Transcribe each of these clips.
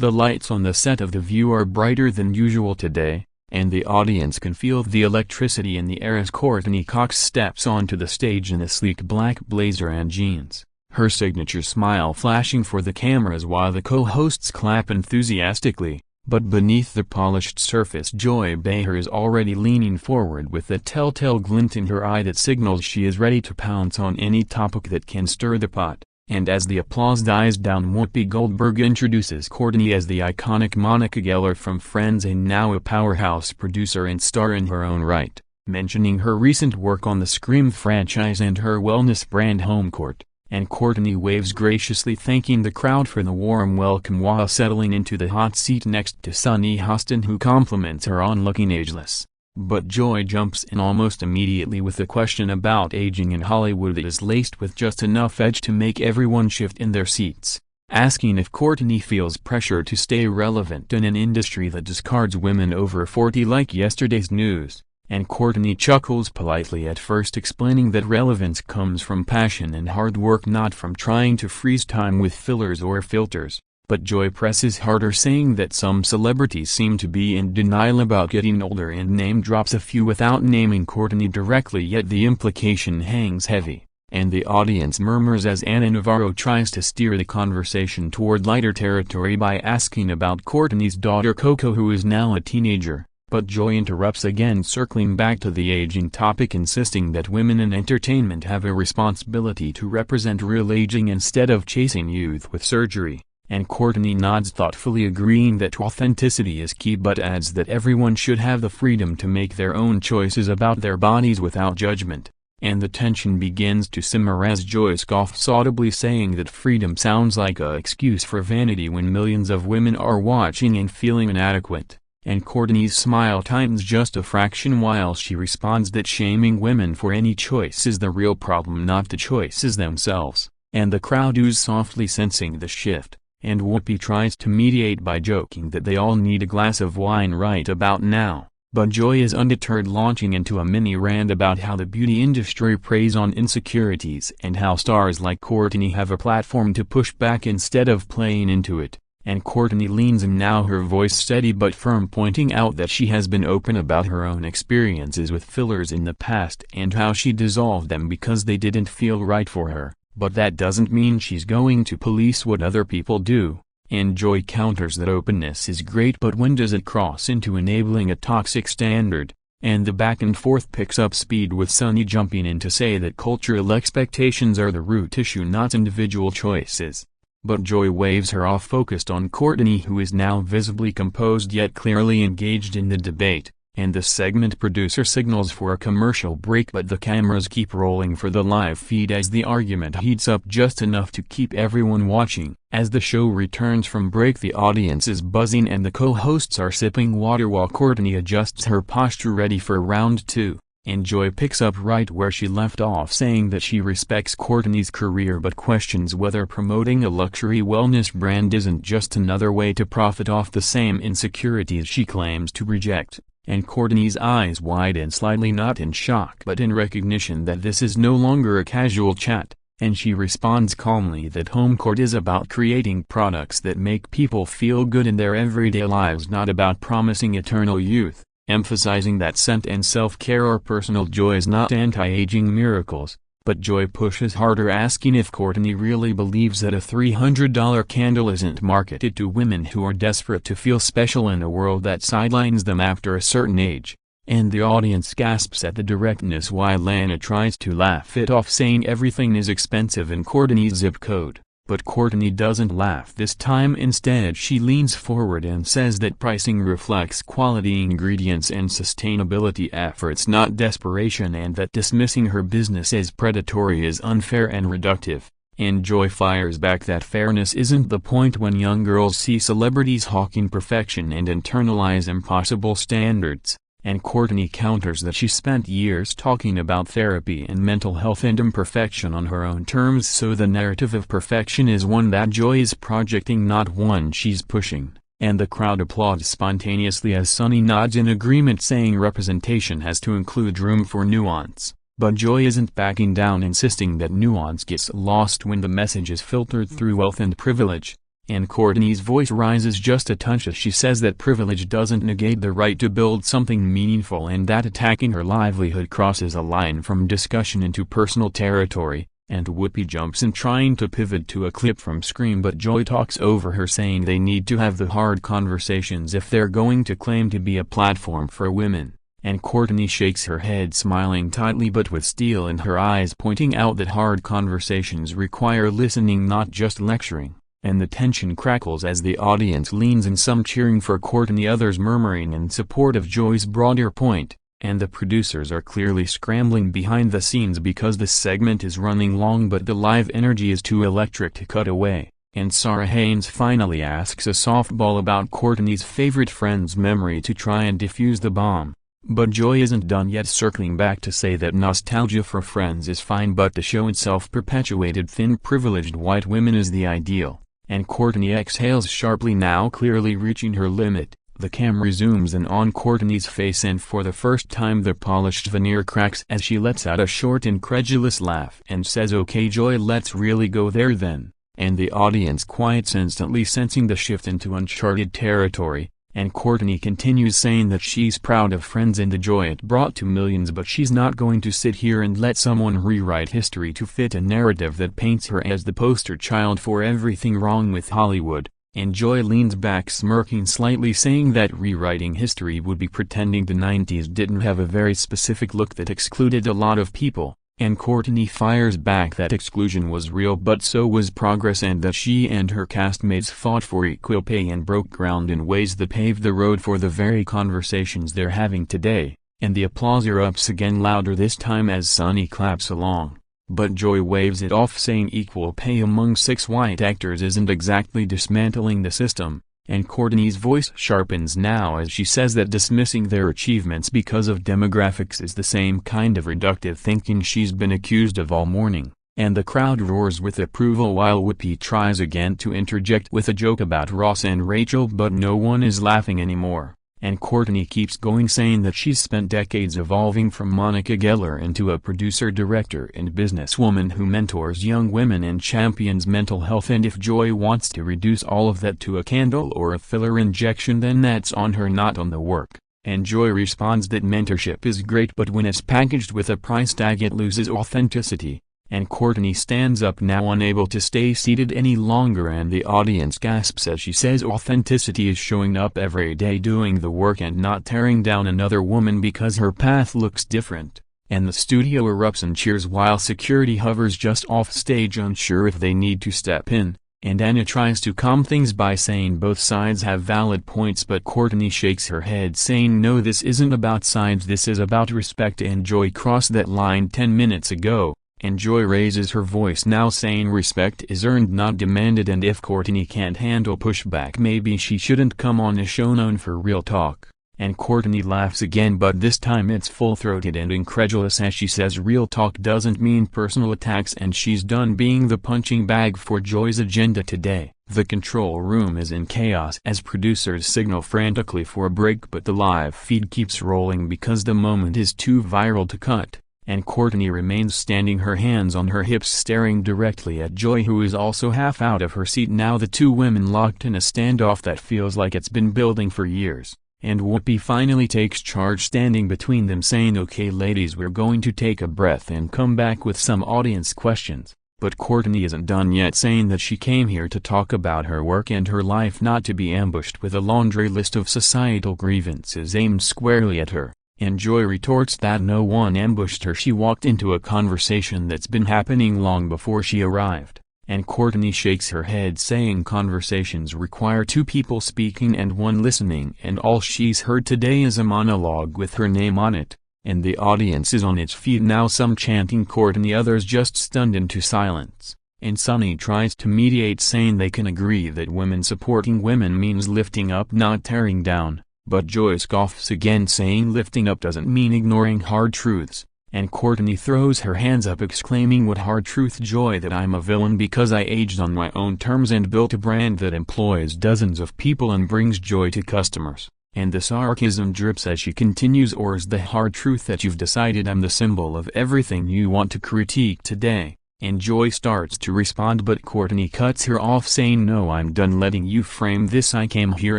The lights on the set of The View are brighter than usual today, and the audience can feel the electricity in the air as Courteney Cox steps onto the stage in a sleek black blazer and jeans, her signature smile flashing for the cameras while the co-hosts clap enthusiastically. But beneath the polished surface, Joy Behar is already leaning forward with a telltale glint in her eye that signals she is ready to pounce on any topic that can stir the pot. And as the applause dies down, Whoopi Goldberg introduces Courteney as the iconic Monica Geller from Friends and now a powerhouse producer and star in her own right, mentioning her recent work on the Scream franchise and her wellness brand Homecourt. And Courteney waves graciously, thanking the crowd for the warm welcome while settling into the hot seat next to Sunny Hostin, who compliments her on looking ageless. But Joy jumps in almost immediately with a question about aging in Hollywood that is laced with just enough edge to make everyone shift in their seats, asking if Courteney feels pressure to stay relevant in an industry that discards women over 40 like yesterday's news. And Courteney chuckles politely at first, explaining that relevance comes from passion and hard work, not from trying to freeze time with fillers or filters. But Joy presses harder, saying that some celebrities seem to be in denial about getting older, and name drops a few without naming Courteney directly, yet the implication hangs heavy, and the audience murmurs as Ana Navarro tries to steer the conversation toward lighter territory by asking about Courteney's daughter Coco, who is now a teenager. But Joy interrupts again, circling back to the aging topic, insisting that women in entertainment have a responsibility to represent real aging instead of chasing youth with surgery. And Courteney nods thoughtfully, agreeing that authenticity is key, but adds that everyone should have the freedom to make their own choices about their bodies without judgment. And the tension begins to simmer as Joy scoffs audibly, saying that freedom sounds like an excuse for vanity when millions of women are watching and feeling inadequate. And Courteney's smile tightens just a fraction while she responds that shaming women for any choice is the real problem, not the choices themselves. And the crowd oos softly, sensing the shift, and Whoopi tries to mediate by joking that they all need a glass of wine right about now. But Joy is undeterred, launching into a mini rant about how the beauty industry preys on insecurities and how stars like Courteney have a platform to push back instead of playing into it. And Courteney leans in, now her voice steady but firm, pointing out that she has been open about her own experiences with fillers in the past and how she dissolved them because they didn't feel right for her, but that doesn't mean she's going to police what other people do. And Joy counters that openness is great, but when does it cross into enabling a toxic standard? And the back and forth picks up speed, with Sunny jumping in to say that cultural expectations are the root issue, not individual choices. But Joy waves her off, focused on Courteney, who is now visibly composed yet clearly engaged in the debate, and the segment producer signals for a commercial break, but the cameras keep rolling for the live feed as the argument heats up just enough to keep everyone watching. As the show returns from break, the audience is buzzing and the co-hosts are sipping water while Courteney adjusts her posture ready for round two. And Joy picks up right where she left off, saying that she respects Courteney's career but questions whether promoting a luxury wellness brand isn't just another way to profit off the same insecurities she claims to reject. And Courteney's eyes widen slightly, not in shock but in recognition that this is no longer a casual chat, and she responds calmly that Homecourt is about creating products that make people feel good in their everyday lives, not about promising eternal youth, emphasizing that scent and self-care are personal joys, not anti-aging miracles. But Joy pushes harder, asking if Courteney really believes that a $300 candle isn't marketed to women who are desperate to feel special in a world that sidelines them after a certain age. And the audience gasps at the directness while Lana tries to laugh it off, saying everything is expensive in Courteney's zip code. But Courteney doesn't laugh this time. Instead, she leans forward and says that pricing reflects quality ingredients and sustainability efforts, not desperation, and that dismissing her business as predatory is unfair and reductive. And Joy fires back that fairness isn't the point when young girls see celebrities hawking perfection and internalize impossible standards. And Courteney counters that she spent years talking about therapy and mental health and imperfection on her own terms, so the narrative of perfection is one that Joy is projecting, not one she's pushing. And the crowd applauds spontaneously as Sunny nods in agreement, saying representation has to include room for nuance. But Joy isn't backing down, insisting that nuance gets lost when the message is filtered through wealth and privilege. and Courtney's voice rises just a touch as she says that privilege doesn't negate the right to build something meaningful and that attacking her livelihood crosses a line from discussion into personal territory, and Whoopi jumps in trying to pivot to a clip from Scream, but Joy talks over her saying they need to have the hard conversations if they're going to claim to be a platform for women. And Courtney shakes her head, smiling tightly but with steel in her eyes, pointing out that hard conversations require listening, not just lecturing, and the tension crackles as the audience leans in, some cheering for Courtney, others murmuring in support of Joy's broader point, and the producers are clearly scrambling behind the scenes because the segment is running long but the live energy is too electric to cut away, and Sarah Haynes finally asks a softball about Courtney's favorite friend's memory to try and defuse the bomb. But Joy isn't done yet, circling back to say that nostalgia for Friends is fine but the show itself perpetuated thin privileged white women is the ideal, and Courtney exhales sharply, now clearly reaching her limit. The camera zooms in on Courtney's face and for the first time the polished veneer cracks as she lets out a short incredulous laugh and says, "Okay Joy, let's really go there then," and the audience quiets, instantly sensing the shift into uncharted territory. And Courtney continues saying that she's proud of Friends and the joy it brought to millions, but she's not going to sit here and let someone rewrite history to fit a narrative that paints her as the poster child for everything wrong with Hollywood. And Joy leans back, smirking slightly, saying that rewriting history would be pretending the 90s didn't have a very specific look that excluded a lot of people. And Courtney fires back that exclusion was real but so was progress, and that she and her castmates fought for equal pay and broke ground in ways that paved the road for the very conversations they're having today. And the applause erupts again, louder this time as Sonny claps along. But Joy waves it off, saying equal pay among 6 white actors isn't exactly dismantling the system. And Courtney's voice sharpens now as she says that dismissing their achievements because of demographics is the same kind of reductive thinking she's been accused of all morning. And the crowd roars with approval while Whoopi tries again to interject with a joke about Ross and Rachel, but no one is laughing anymore. And Courtney keeps going, saying that she's spent decades evolving from Monica Geller into a producer, director and businesswoman who mentors young women and champions mental health, and if Joy wants to reduce all of that to a candle or a filler injection, then that's on her, not on the work. And Joy responds that mentorship is great, but when it's packaged with a price tag it loses authenticity. And Courtney stands up, now unable to stay seated any longer, and the audience gasps as she says authenticity is showing up every day, doing the work and not tearing down another woman because her path looks different. And the studio erupts in cheers while security hovers just off stage, unsure if they need to step in. And Anna tries to calm things by saying both sides have valid points, but Courtney shakes her head, saying no, this isn't about sides, this is about respect, and Joy crossed that line 10 minutes ago. And Joy raises her voice now, saying respect is earned, not demanded, and if Courtney can't handle pushback maybe she shouldn't come on a show known for real talk. And Courtney laughs again, but this time it's full-throated and incredulous as she says real talk doesn't mean personal attacks, and she's done being the punching bag for Joy's agenda today. The control room is in chaos as producers signal frantically for a break, but the live feed keeps rolling because the moment is too viral to cut. And Courtney remains standing, her hands on her hips, staring directly at Joy, who is also half out of her seat now, the two women locked in a standoff that feels like it's been building for years. And Whoopi finally takes charge, standing between them, saying okay ladies, we're going to take a breath and come back with some audience questions. But Courtney isn't done yet, saying that she came here to talk about her work and her life, not to be ambushed with a laundry list of societal grievances aimed squarely at her. And Joy retorts that no one ambushed her, she walked into a conversation that's been happening long before she arrived. And Courtney shakes her head, saying conversations require 2 people speaking and 1 listening, and all she's heard today is a monologue with her name on it. And the audience is on its feet now, some chanting Courtney, others just stunned into silence. And Sonny tries to mediate, saying they can agree that women supporting women means lifting up, not tearing down. But Joy scoffs again, saying lifting up doesn't mean ignoring hard truths. And Courtney throws her hands up, exclaiming what hard truth, Joy? That I'm a villain because I aged on my own terms and built a brand that employs dozens of people and brings joy to customers. And the sarcasm drips as she continues, or is the hard truth that you've decided I'm the symbol of everything you want to critique today? and Joy starts to respond, but Courteney cuts her off, saying, "No, I'm done letting you frame this. I came here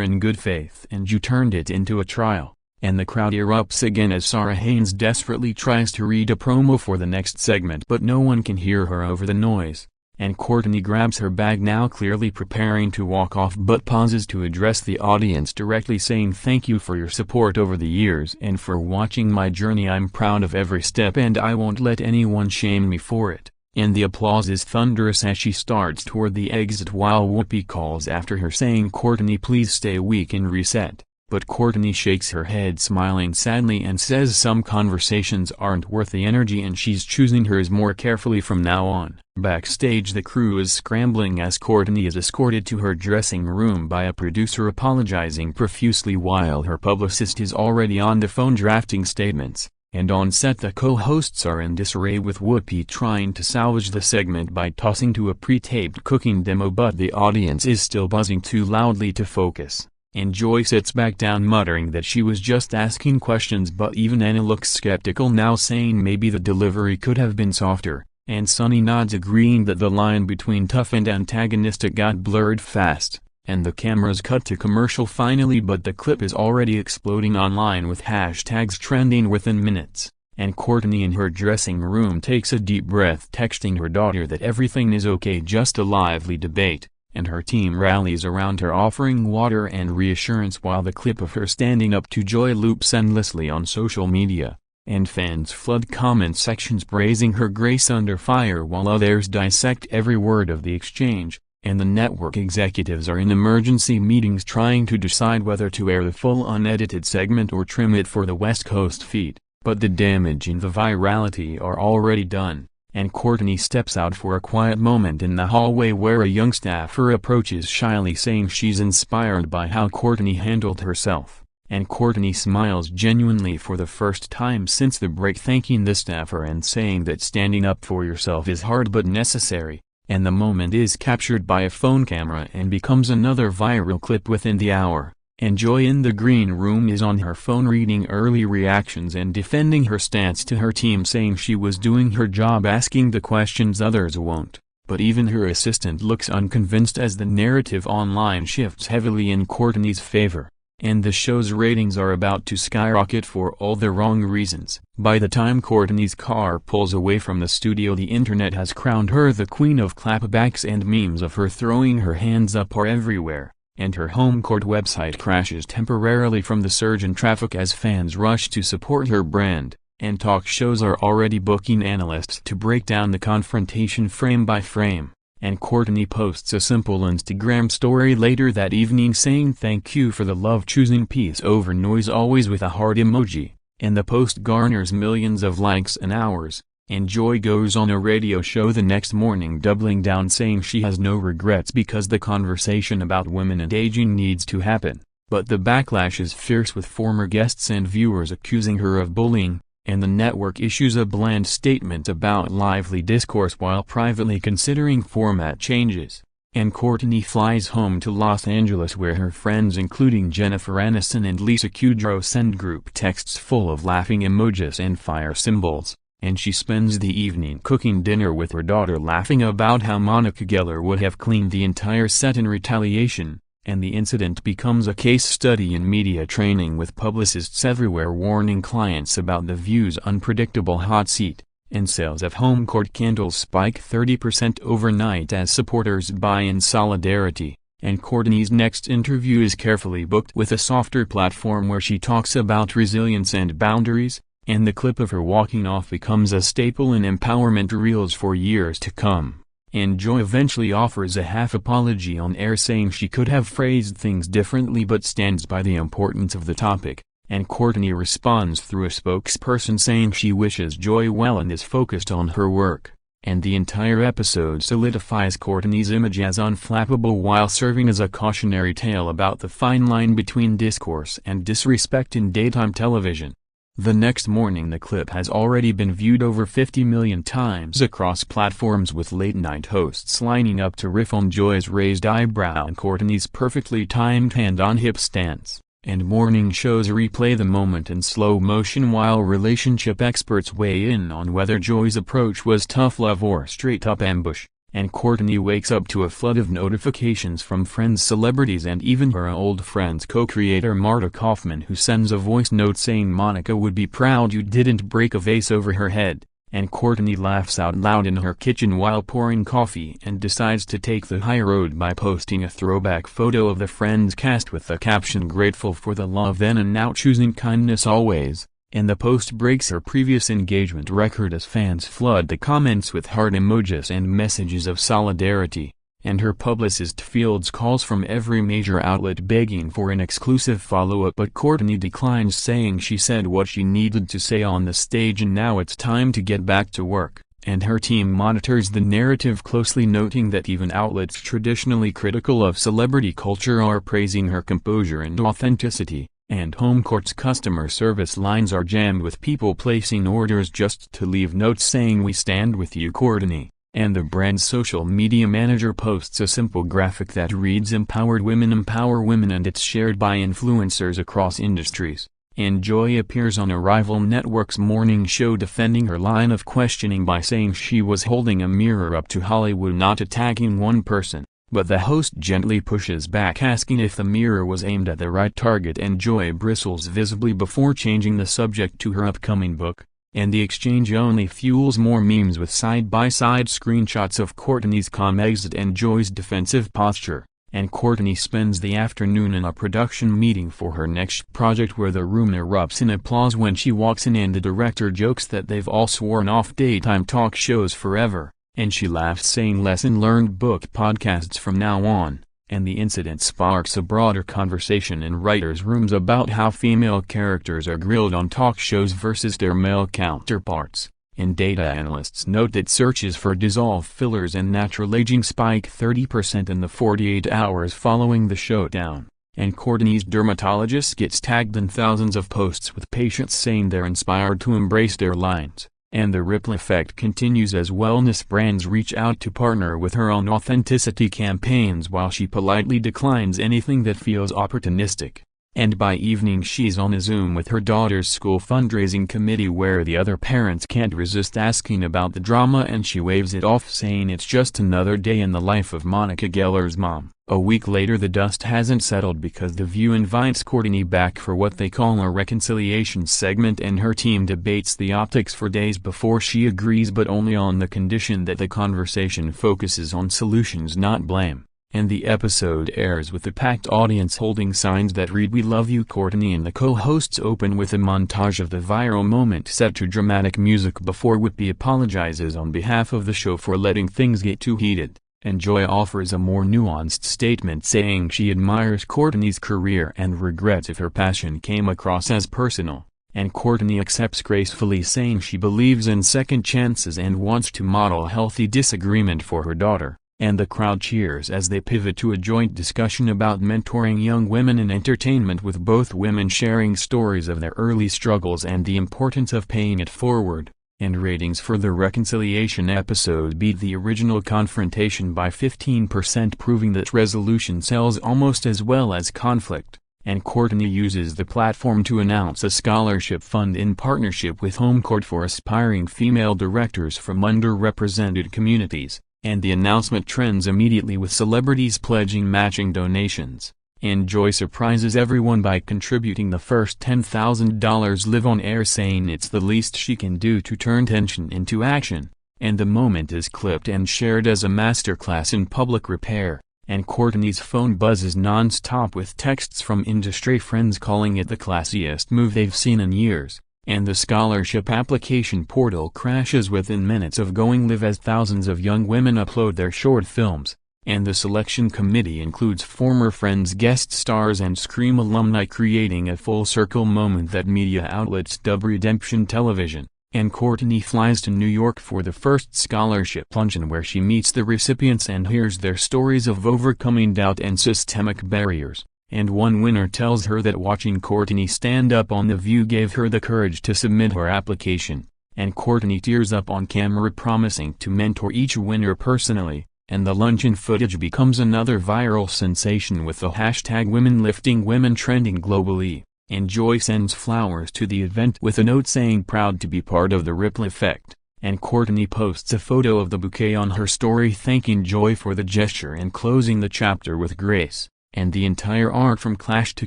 in good faith and you turned it into a trial." And the crowd erupts again as Sarah Haynes desperately tries to read a promo for the next segment, but no one can hear her over the noise. And Courteney grabs her bag, now clearly preparing to walk off, but pauses to address the audience directly, saying, "Thank you for your support over the years and for watching my journey. I'm proud of every step and I won't let anyone shame me for it." And the applause is thunderous as she starts toward the exit, while Whoopi calls after her, saying, "Courteney, please stay, we can reset." But Courteney shakes her head, smiling sadly, and says some conversations aren't worth the energy and she's choosing hers more carefully from now on. Backstage, the crew is scrambling as Courteney is escorted to her dressing room by a producer apologizing profusely while her publicist is already on the phone drafting statements. And on set, the co-hosts are in disarray, with Whoopi trying to salvage the segment by tossing to a pre-taped cooking demo, but the audience is still buzzing too loudly to focus. And Joy sits back down, muttering that she was just asking questions, but even Anna looks skeptical now, saying maybe the delivery could have been softer, and Sonny nods, agreeing that the line between tough and antagonistic got blurred fast. And the cameras cut to commercial finally, but the clip is already exploding online with hashtags trending within minutes. And Courteney in her dressing room takes a deep breath, texting her daughter that everything is okay, just a lively debate. And her team rallies around her, offering water and reassurance, while the clip of her standing up to Joy loops endlessly on social media. And fans flood comment sections praising her grace under fire, while others dissect every word of the exchange. And the network executives are in emergency meetings trying to decide whether to air the full unedited segment or trim it for the West Coast feed. But the damage and the virality are already done. And Courteney steps out for a quiet moment in the hallway, where a young staffer approaches shyly, saying she's inspired by how Courteney handled herself. And Courteney smiles genuinely for the first time since the break, thanking the staffer and saying that standing up for yourself is hard but necessary. And the moment is captured by a phone camera and becomes another viral clip within the hour. And Joy in the green room is on her phone reading early reactions and defending her stance to her team, saying she was doing her job, asking the questions others won't. But even her assistant looks unconvinced as the narrative online shifts heavily in Courteney's favor. And the show's ratings are about to skyrocket for all the wrong reasons. By the time Courteney's car pulls away from the studio, the internet has crowned her the queen of clapbacks, and memes of her throwing her hands up are everywhere. And her Homecourt website crashes temporarily from the surge in traffic as fans rush to support her brand, and talk shows are already booking analysts to break down the confrontation frame by frame. And Courteney posts a simple Instagram story later that evening saying thank you for the love, choosing peace over noise, always with a heart emoji, and the post garners millions of likes and hours. And Joy goes on a radio show the next morning, doubling down, saying she has no regrets because the conversation about women and aging needs to happen. But the backlash is fierce, with former guests and viewers accusing her of bullying, and the network issues a bland statement about lively discourse while privately considering format changes. And Courteney flies home to Los Angeles, where her friends, including Jennifer Aniston and Lisa Kudrow, send group texts full of laughing emojis and fire symbols. And she spends the evening cooking dinner with her daughter, laughing about how Monica Geller would have cleaned the entire set in retaliation. And the incident becomes a case study in media training, with publicists everywhere warning clients about The View's unpredictable hot seat. And sales of Homecourt candles spike 30% overnight as supporters buy in solidarity. And Courteney's next interview is carefully booked with a softer platform where she talks about resilience and boundaries. And the clip of her walking off becomes a staple in empowerment reels for years to come. And Joy eventually offers a half apology on air, saying she could have phrased things differently but stands by the importance of the topic. And Courteney responds through a spokesperson, saying she wishes Joy well and is focused on her work. And the entire episode solidifies Courteney's image as unflappable while serving as a cautionary tale about the fine line between discourse and disrespect in daytime television. The next morning, the clip has already been viewed over 50 million times across platforms, with late-night hosts lining up to riff on Joy's raised eyebrow and Courteney's perfectly timed hand-on-hip stance. and morning shows replay the moment in slow motion while relationship experts weigh in on whether Joy's approach was tough love or straight-up ambush, and Courteney wakes up to a flood of notifications from friends, celebrities, and even her old friends co-creator Marta Kaufman, who sends a voice note saying Monica would be proud you didn't break a vase over her head. And Courteney laughs out loud in her kitchen while pouring coffee and decides to take the high road by posting a throwback photo of the Friends cast with the caption "Grateful for the love then and now, choosing kindness always," and the post breaks her previous engagement record as fans flood the comments with heart emojis and messages of solidarity, and her publicist fields calls from every major outlet begging for an exclusive follow-up, but Courteney declines, saying she said what she needed to say on the stage and now it's time to get back to work, and her team monitors the narrative closely, noting that even outlets traditionally critical of celebrity culture are praising her composure and authenticity, and Homecourt's customer service lines are jammed with people placing orders just to leave notes saying "We stand with you, Courteney." And the brand's social media manager posts a simple graphic that reads "Empowered women empower women," and it's shared by influencers across industries. And Joy appears on a rival network's morning show defending her line of questioning by saying she was holding a mirror up to Hollywood, not attacking one person, but the host gently pushes back, asking if the mirror was aimed at the right target, and Joy bristles visibly before changing the subject to her upcoming book. And the exchange only fuels more memes with side-by-side screenshots of Courteney's calm exit and Joy's defensive posture, and Courteney spends the afternoon in a production meeting for her next project where the room erupts in applause when she walks in, and the director jokes that they've all sworn off daytime talk shows forever, and she laughs saying lesson learned, book podcasts from now on. And the incident sparks a broader conversation in writers' rooms about how female characters are grilled on talk shows versus their male counterparts, and data analysts note that searches for dissolve fillers and natural aging spike 30% in the 48 hours following the showdown, and Courteney's dermatologist gets tagged in thousands of posts with patients saying they're inspired to embrace their lines. And the ripple effect continues as wellness brands reach out to partner with her on authenticity campaigns while she politely declines anything that feels opportunistic. And by evening she's on a Zoom with her daughter's school fundraising committee where the other parents can't resist asking about the drama, and she waves it off saying it's just another day in the life of Monica Geller's mom. A week later the dust hasn't settled because The View invites Courteney back for what they call a reconciliation segment, and her team debates the optics for days before she agrees, but only on the condition that the conversation focuses on solutions, not blame. And the episode airs with a packed audience holding signs that read "We love you, Courteney," and the co-hosts open with a montage of the viral moment set to dramatic music before Whoopi apologizes on behalf of the show for letting things get too heated, and Joy offers a more nuanced statement saying she admires Courteney's career and regrets if her passion came across as personal, and Courteney accepts gracefully, saying she believes in second chances and wants to model healthy disagreement for her daughter. And the crowd cheers as they pivot to a joint discussion about mentoring young women in entertainment, with both women sharing stories of their early struggles and the importance of paying it forward. And ratings for the reconciliation episode beat the original Confrontation by 15%, proving that resolution sells almost as well as conflict. And Courteney uses the platform to announce a scholarship fund in partnership with Homecourt for aspiring female directors from underrepresented communities. And the announcement trends immediately, with celebrities pledging matching donations, and Joy surprises everyone by contributing the first $10,000 live on air, saying it's the least she can do to turn tension into action, and the moment is clipped and shared as a masterclass in public repair, and Courteney's phone buzzes non-stop with texts from industry friends calling it the classiest move they've seen in years. And the scholarship application portal crashes within minutes of going live as thousands of young women upload their short films, and the selection committee includes former Friends guest stars and Scream alumni, creating a full-circle moment that media outlets dub redemption television. And Courteney flies to New York for the first scholarship luncheon where she meets the recipients and hears their stories of overcoming doubt and systemic barriers. And one winner tells her that watching Courteney stand up on The View gave her the courage to submit her application, and Courteney tears up on camera promising to mentor each winner personally, and the luncheon footage becomes another viral sensation with the hashtag #WomenLiftingWomen trending globally, and Joy sends flowers to the event with a note saying proud to be part of the ripple effect, and Courteney posts a photo of the bouquet on her story thanking Joy for the gesture and closing the chapter with grace. And the entire arc from clash to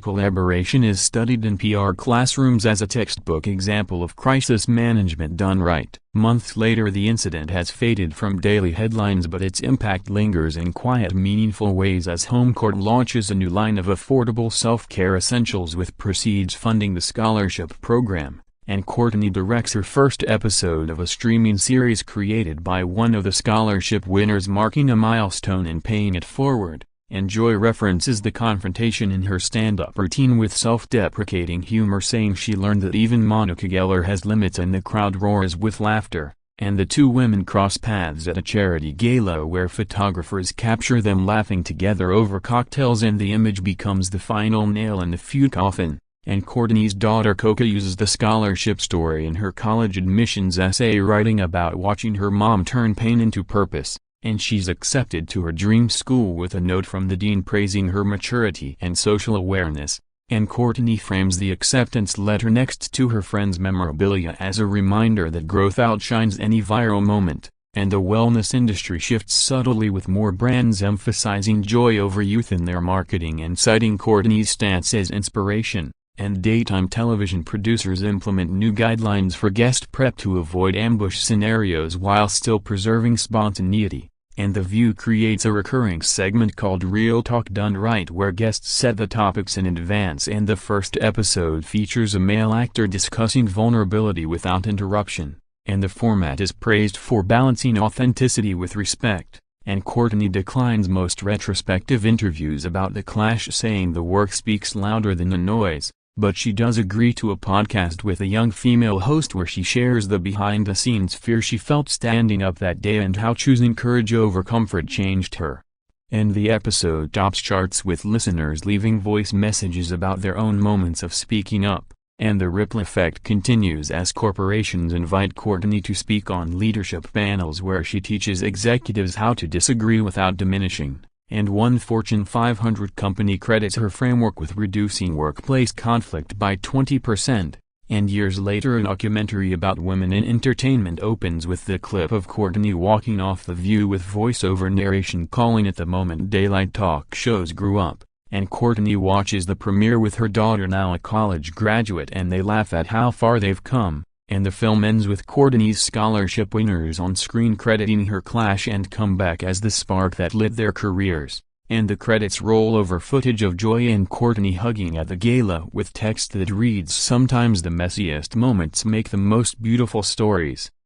collaboration is studied in PR classrooms as a textbook example of crisis management done right. Months later the incident has faded from daily headlines, but its impact lingers in quiet meaningful ways as Homecourt launches a new line of affordable self-care essentials with proceeds funding the scholarship program, and Courteney directs her first episode of a streaming series created by one of the scholarship winners, marking a milestone in paying it forward. And Joy references the confrontation in her stand-up routine with self-deprecating humor, saying she learned that even Monica Geller has limits and the crowd roars with laughter, and the two women cross paths at a charity gala where photographers capture them laughing together over cocktails, and the image becomes the final nail in the feud coffin. And Courteney's daughter Coca uses the scholarship story in her college admissions essay, writing about watching her mom turn pain into purpose. And she's accepted to her dream school with a note from the dean praising her maturity and social awareness, and Courteney frames the acceptance letter next to her friend's memorabilia as a reminder that growth outshines any viral moment. And the wellness industry shifts subtly, with more brands emphasizing joy over youth in their marketing and citing Courteney's stance as inspiration, and daytime television producers implement new guidelines for guest prep to avoid ambush scenarios while still preserving spontaneity. And The View creates a recurring segment called Real Talk Done Right, where guests set the topics in advance, and the first episode features a male actor discussing vulnerability without interruption, and the format is praised for balancing authenticity with respect. And Courteney declines most retrospective interviews about the clash, saying the work speaks louder than the noise, but she does agree to a podcast with a young female host where she shares the behind-the-scenes fear she felt standing up that day and how choosing courage over comfort changed her. And the episode tops charts with listeners leaving voice messages about their own moments of speaking up, and the ripple effect continues as corporations invite Courteney to speak on leadership panels where she teaches executives how to disagree without diminishing. And one Fortune 500 company credits her framework with reducing workplace conflict by 20%, and years later a documentary about women in entertainment opens with the clip of Courteney walking off The View with voiceover narration calling it the moment daylight talk shows grew up, and Courteney watches the premiere with her daughter, now a college graduate, and they laugh at how far they've come. And the film ends with Courteney's scholarship winners on screen crediting her clash and comeback as the spark that lit their careers, and the credits roll over footage of Joy and Courteney hugging at the gala with text that reads, "Sometimes the messiest moments make the most beautiful stories."